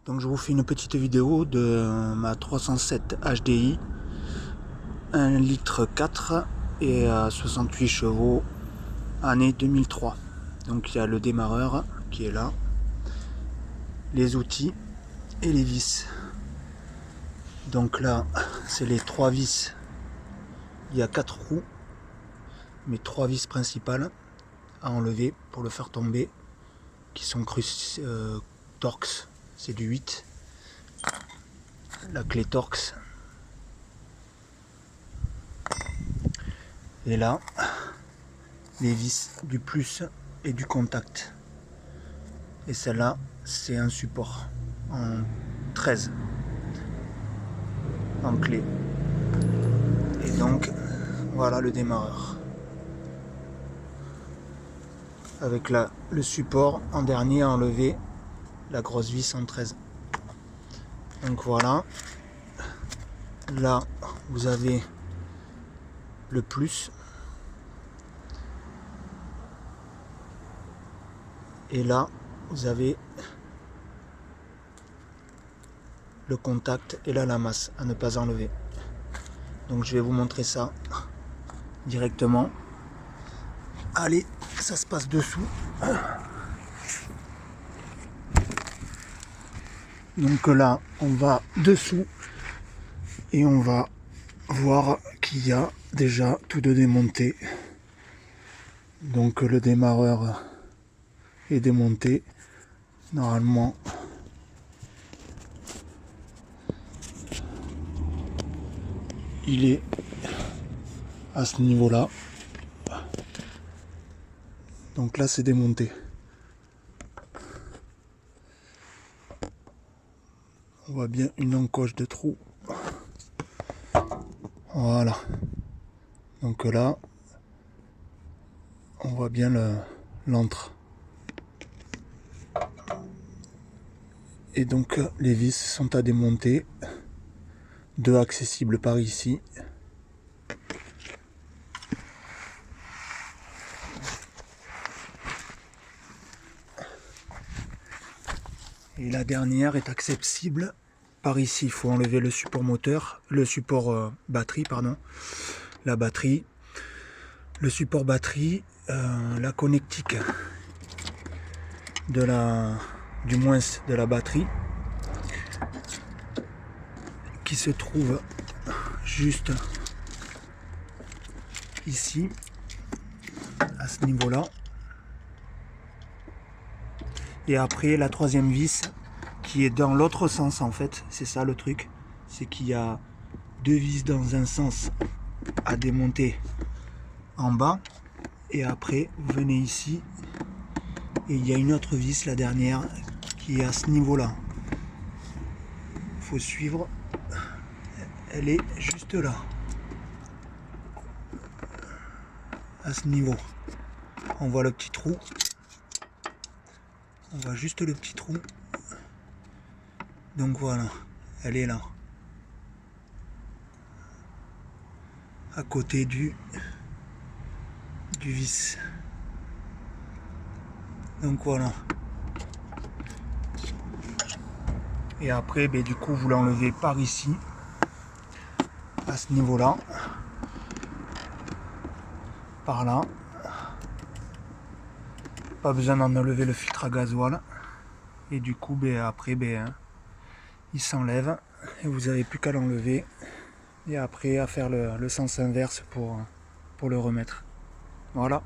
Donc je vous fais une petite vidéo de ma 307 HDI 1 litre 4 et à 68 chevaux année 2003. Donc il y a le démarreur qui est là, les outils et les vis. Donc là c'est les 3 vis, il y a 4 roues mais 3 vis principales à enlever pour le faire tomber, qui sont Torx, c'est du 8, la clé Torx, et là les vis du plus et du contact, et celle-là c'est un support en 13 en clé, et donc voilà le démarreur avec le support en dernier à enlever, la grosse vis en 13. Donc voilà, là vous avez le plus, et là vous avez le contact et là la masse à ne pas enlever. Donc je vais vous montrer ça directement. Allez, ça se passe dessous. Donc là on va dessous et on va voir qu'il y a déjà tout de démonté. Donc le démarreur est démonté normalement. Il est à ce niveau là, donc là c'est démonté. On voit bien une encoche de trou, voilà. Donc là on voit bien l'antre, et donc les vis sont à démonter, 2 accessibles par ici. Et la dernière est accessible par ici. Il faut enlever le support moteur, le support batterie, pardon, la batterie, le support batterie, la connectique de du moins de la batterie, qui se trouve juste ici, à ce niveau-là. Et après la troisième vis qui est dans l'autre sens, en fait, c'est ça le truc, c'est qu'il y a 2 vis dans un sens à démonter en bas, et après vous venez ici et il y a une autre vis, la dernière, qui est à ce niveau-là. Il faut suivre, elle est juste là, à ce niveau. On voit le petit trou. On voit juste le petit trou. Donc voilà, elle est là, à côté du vis. Donc voilà. Et après, du coup, vous l'enlevez par ici, à ce niveau-là, par là. Pas besoin d'en enlever le filtre à gasoil. Et du coup, après, il s'enlève et vous n'avez plus qu'à l'enlever. Et après, à faire le sens inverse pour le remettre. Voilà.